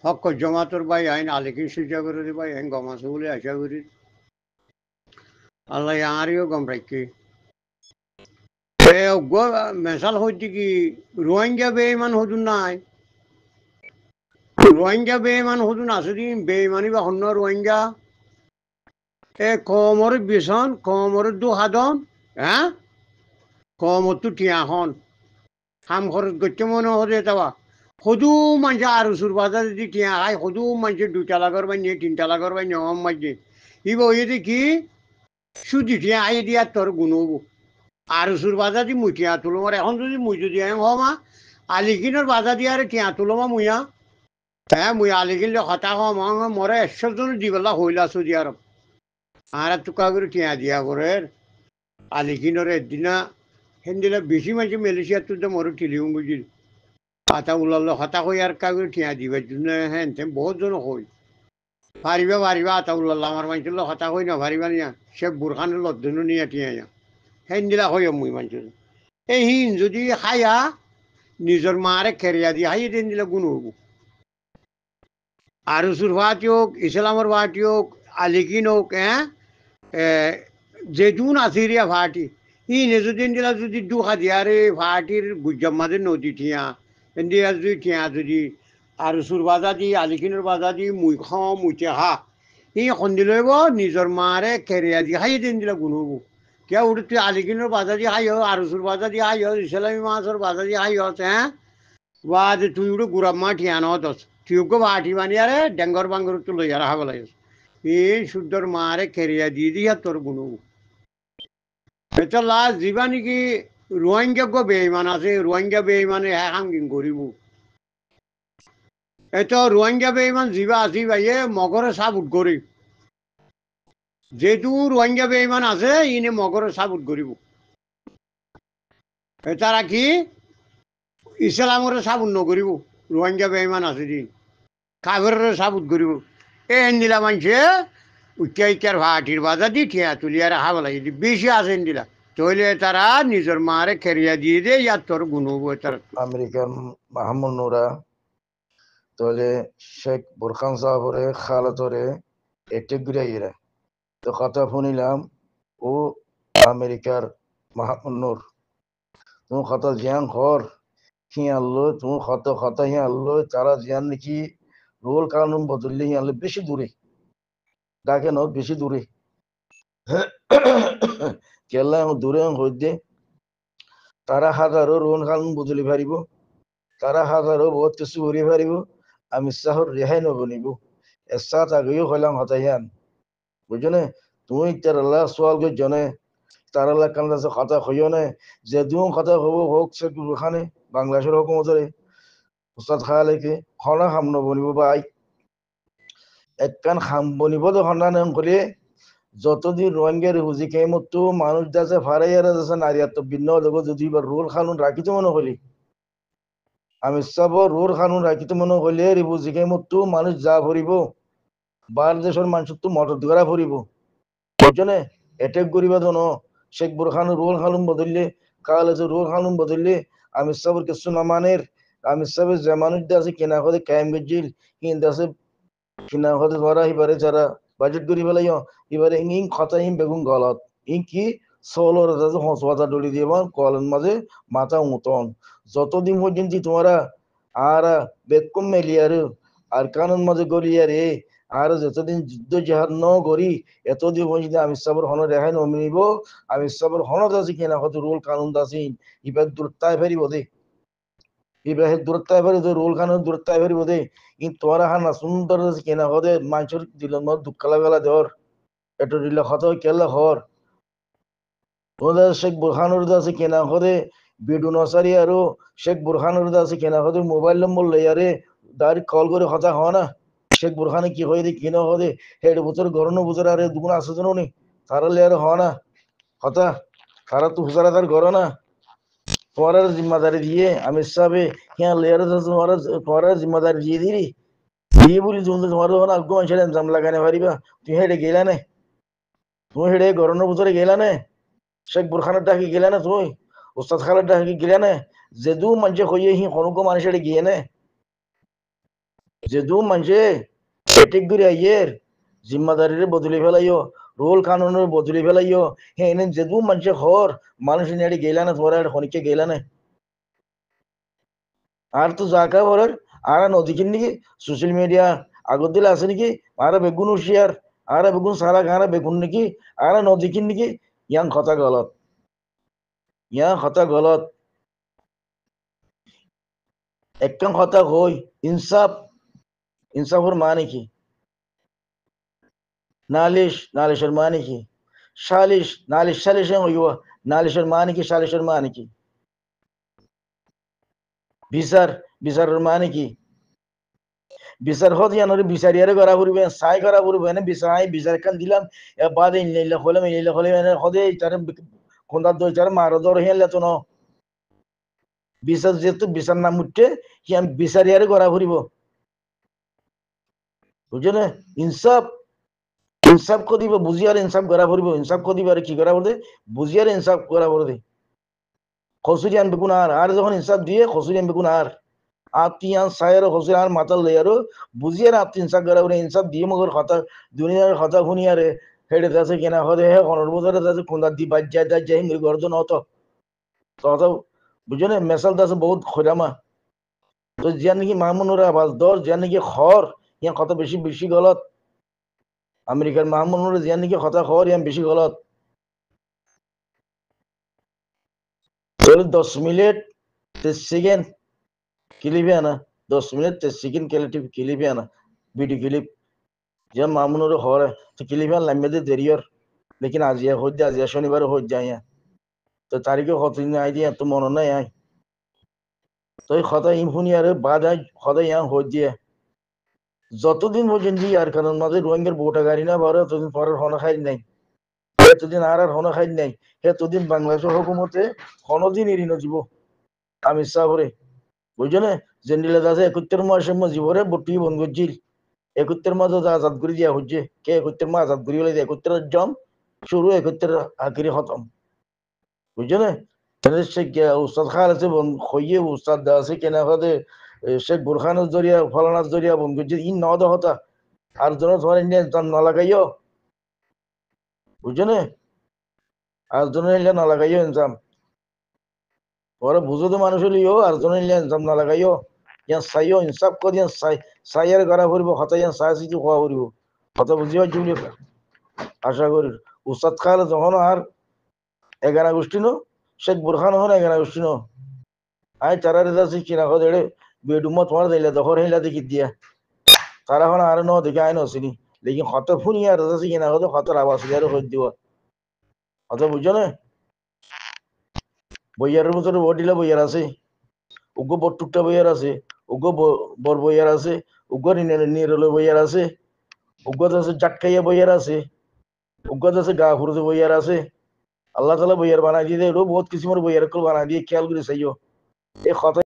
হক জমাতর ভাই আইন আলিকিন সুজা করে দি ভাই আইন গমাস বলে আশা করি আল্লাহ আরিও গম রাখি মেসাল হইতে কি রোহিঙ্গা বেইমান হদুন নাই রোহিঙ্গা বেইমান হদুন আছে দিন বেইমানি বা হন্য রোহিঙ্গা এ কমর বিছন কমর দু হাদন হ্যাঁ কমর তো টিয়াখন হাম খরচ করতে মনে হতে তাওয়া সদু মানুষ আর সুর বাজার যদি টিয়া খাই সদু মানুষের দুটা লাগর বানিয়ে তিনটা লাগর বানিয়ে হম মাঝে ইব ইয়ে কি সুদি টিয়া আই দিয়া তোর গুনব আর সুর বাজার দি মুই টিয়া তুলো মার এখন যদি মুই যদি হমা আলিকিনের বাজার দিয়ে আর টিয়া তুলো মা মুইয়া হ্যাঁ মুই আলিকিনলে হতা হম মরে 100 জন দিবেলা হইলা সুদি আর টুকা করে টিয়া দিয়া করে আলিকিনের একদিনা সেদিনা বেশি মানুষ মালয়েশিয়ার তো মরে টিলিও বুঝিল হাতা ওলালো হতা হই আর কাগজ ঠিয়া দিবার জন্য হ্যাঁ বহুত জন হই পারিবা পারিবা হাতা ওলাল্লা আমার মানুষের হতা হই না পারিবা নিয়া সে বুরখানের লদ্দনও নিয়ে টিয়া হেন দিলা হই মুই মানুষের এই হিন যদি খাইয়া নিজের মারে খেরিয়া দিয়ে হাই দিন দিলে গুণ হব আরুসুর ভাটি হোক ইসলামর ভাটি হোক আলিকিন হোক হ্যাঁ যেদুন আসিরিয়া ভাটি ই নেজুদিন দিলা যদি দুখা দিয়ারে ভাটির গুজ্জামাদের নদী ঠিয়া দিয়া যদি ঠিয়া যদি আরুসুর বাজা দি আলিকিনের বাজা দি মুই খাও মুইতে হা ই সন্ধি লইব নিজের মারে খেরিয়া দি হাই দিন দিলে গুণ হব কে উঠে তুই আলিকিনের বাজা দি হাই হোক আরুসুর বাজা দি হাই হোক ইসলামী মাছের বাজা দি হাই হস হ্যাঁ বা তুই উঠে গুড়াম্মা ঠিয়া নহতস তুইকে বাটি বানিয়ারে ডেঙ্গর বাঙ্গর তো লইয়া রাখা বলাইস এই শুদ্ধর মারে খেরিয়া দিয়ে দিয়া তোর গুণ এটা লাস্ট যিবা নেকি রোহিঙ্গা বেইমান আছে রোহিঙ্গা বেইমানে হ্যাঁ হামকিন করিব এটা রোহিঙ্গা বেইমান যিবা আছে ভাইয়ে মগরে সাবুত করি যেহেতু রোহিঙ্গা বেইমান আছে ইনে মগরে সাবুত করিব তারা কি ইসলামরে সাবুত নকরিব রোহিঙ্গা বেইমান আছে দিন কাগরের সাবুত করিব এন দিলা মানুষে উচ্চাইচার ভাটির বাজা দি ঠিয়া তুলিয়া রাখা বলাই বেশি আসেন দিলা তইলে তারা নিজের মারে খেরিয়া দিয়ে দে ইয়ার তোর গুনব তারা আমেরিকার মাহমুদ নুরা তাহলে শেখ বোরখান সাহরে খালাতরে এটে ঘুরাইরা তো কথা শুনিলাম ও আমেরিকার মাহমুদ নুর তুমি কথা জিয়ান খর হিয়াল্লো তুমি কথা হিয়াল্লো তারা জিয়ান নাকি রোল কানুন বদললে হিয়াল্লো বেশি দূরে ডাকে ন বেশি দূরে কেলা দূরে হইতে তারা হাজারো রোল কানুন বদলি পারিব তারা হাজারো বহুত কিছু করি পারিব আমি চাহর রেহাই নবনিব এসাত আগেও হইলাম হতাইয়ান বুঝনে তুমি তারা সোয়াল করে জনে তারা কান্দাছে কথা হইও না যে দু কথা হবো হোক সে ওখানে বাংলাদেশের হুকুমতরে উস্তাদ খায়ালেকে হনা হাম নবনিব ভাই একখান হাম বনিব তো হনা নাম করে যতদিন রোহিঙ্গা হুজি কেমতো মানুষ যাচ্ছে ফারাইয়ারা যাচ্ছে নারীর তো ভিন্ন লোক যদি রোল খানুন রাখিতে মনে হলি আমি সব রোল খানুন রাখিতে মনে হলে রিবুজি কেমতো মানুষ যা ভরিব বার দেশের মানুষ তো মটর দ্বারা ভরিব বুঝনে এটেক করিব ন শেখ বুরখান রোল খানুন বদললে কাল রোল খানুন বদললে আমি সবর কিছু না মানের আমি সব যে মানুষ আছে কেনা করে কায়েম গেছিল কিন্তু আছে কিনা হতে ধরা এবারে যারা বাজেট করি ফেলাই এবারে ইং কথা ইং বেগুন গলত ইং কি সোলর হসপাতা ডলি দিয়ে কলের মাঝে মাথা উতন যতদিন পর্যন্ত তোমরা আর বেকুম মেলিয়ার আর কানুন মাঝে গলিয়ার আর যতদিন যুদ্ধ জাহাজ ন করি এতদিন পর্যন্ত আমি সবর হন রেহাই নমিব আমি সবর হনত আছে কিনা হয়তো রোল কানুন দাসি ইবার দূরত্বায় ফেরিব দে ইব্রাহিম দূরত্বায় ফেরি তো রোল কানুন দূরত্বায় ফেরিব দে কিন্তু তোরা হানা সুন্দর কেনা হদে মানুষের দিলের মধ্যে দুঃখালা বেলা ধর একটু দিলে হত কেলা হর তোদের শেখ বুরহানুর দাসে কেনা হদে বিডু নসারি আরো শেখ বুরহানুর দাসে কেনা হদে মোবাইল নম্বর লইয়ারে ডাইরেক্ট কল করে কথা হয় না শেখ বুরহানে কি হয়ে কিনা হদে হেড বছর গরম বছর আরে দুগুণ আসে জন নি তারা লেয়ার হয় না কথা তারা তো হুসারা তার গর না তোমার জিম্মাদারি দিয়ে আমি সাবে হ্যাঁ লেয়ার তোমার জিম্মাদারি দিয়ে দিলি দিয়ে বলি তোমার আগ্য মানুষের এনজাম লাগানে পারিবা তুই হেডে গেলা নে তুমি হেডে গরমের বছরে গেলা নে শেখ বুরখানের ডাকি গেলা না তুই উস্তাদ খালের ডাকি গেলা নে যে দু মানুষে হইয়ে হি হনুক মানুষের গিয়ে নে যেদু মানুষে এটেক করে আইয়ের জিম্মাদারিরে বদলি ফেলাইও রোল কানুনের বদলি ফেলাইও হ্যাঁ এনে যেদু মানুষে হর মানুষ এনে গেলা না তোমার খনিকে গেলা না আর তো জাকা বলার আর নদীকিন নাকি সোশ্যাল মিডিয়া আগত দিলে আছে নাকি আর বেগুন হুশিয়ার আর বেগুন সারা গাঁরা বেগুন নাকি আর নদীকিন নাকি ইয়াং কথা গলত একদম কথা হই ইনসাফের মানে কি নালিশের মানে কি সালিশ হইব নালিশের মানে কি সালিশের মানে কি বিচারের মানে কি বিচার হত ইয়ানোর বিচারিয়ারে করা পড়বে সাই করা পড়বে না বিচার কান দিলাম বাদে ইল্লা হলে হদে তার কোনটা দই তার মারো দর হেলে তো ন বিচার যেহেতু বিচার নাম উঠতে কি আমি বিচারিয়ারে করা পড়ব বুঝলে ইনসাফ কদিব বুঝিয়ার ইনসাফ করা পড়ব ইনসাফ কদিবার কি করা পড়বে বুঝিয়ার ইনসাফ করা পড়বে খসুরি আনবে কোন আর যখন ইনসাফ দিয়ে খসুরি আনবে কোন আর আত্মীয়ান সায়ের খসুরি আর মাতাল লইয়ারো বুঝিয়ার আত্মীয় ইনসাফ করা পড়ে ইনসাফ দিয়ে মগর কথা দুনিয়ার কথা শুনিয়ারে হেডে যাচ্ছে কেনা হদে হে কনর বছরে যাচ্ছে কোনটা দি বাজ্যা যাই মির গর্জন হত তত বুঝলে মেসাল দাসে বহুত খোরামা তো যে নাকি মামুনুর আবাস দর যে নাকি খর ইয়া কত বেশি গলত আমেরিকার মামুনুর যে নাকি কথা খর ইয়া বেশি গলত 10 মিনিট 30 সেকেন্ড ক্লিপে আনা 10 মিনিট 30 সেকেন্ড ক্লিপে আনা ভিডিও ক্লিপ যে মামুনুর হর তো ক্লিপে লাম্বে দে দেরিয়র लेकिन आज শনিবার হয়ে যায় তো তারিখে কতদিন আই দিয়া তো মনে নাই আই তো কথা ইমফুনি আর বাদ আই কথা ইয়া হয়ে দিয়ে যতদিন পর্যন্ত আর কারণ মাঝে রোহিঙ্গার বোটা গাড়ি না বারো ততদিন পরের হনা খাই নাই এতদিন আর হনা খাই নাই এতদিন বাংলাদেশের হুকুমতে কোনদিন এড়িয়ে যাব আমি সাবরে বুঝলে জেন্ডিলে দাসে 71 মাসে জীবরে বটি বন গজিল 71 মাস আজাদ করে দিয়া হচ্ছে কে 71 মাস আজাদ করে 71 জম শুরু 71 আখিরি খতম বুঝলে শেখ উস্তাদ খান আছে খইয়ে উস্তাদ আছে কেনা হতে শেখ বুরখানের জরিয়া ফলানার জরিয়া বন গজিল ইন নদ হতা আর জন তোমার ইন্ডিয়ান না লাগাইও বুঝলে আর জন না লাগাইও ইনসাম ওরা বুঝো তো মানুষ হলিও আর জন ইনসাম না লাগাইও ইয়ান সাইও ইনসাফ করি সাইয়ার করা পড়ব হতা ইয়ান সাই সিটি খাওয়া পড়ব হতা বুঝিও জুলি আশা করি উস্তাদ খান যখন আর 11 গোষ্ঠী নো শেখ বুরখান হন 11 গোষ্ঠী নো আই তারা রেজা কিনা হদে বেডুমত তোমার দিলে দখর হেলা দেখি দিয়া তারা হন আর ন দেখে আইন হসিনি লেকিন হত ফুনি আর রেজা কিনা হদে হতর আবাস আর হই দিব হত বুঝছো না বইয়ারের ভিতরে বডিলা বইয়ার আছে উগ্র বট্টুকটা বইয়ার আছে উগ্র বর বইয়ার আছে উগ্র নিরলে বইয়ার আছে উগ্র আছে জাটকাইয়া বইয়ার আছে উগ্র আছে গা ফুরুতে বইয়ার আছে আল্লাহ তালা বইয়ার বানাই দিয়ে বহুত কিসিমের বইয়ার বানাই দিয়ে খেয়াল করে চাইও এই কথা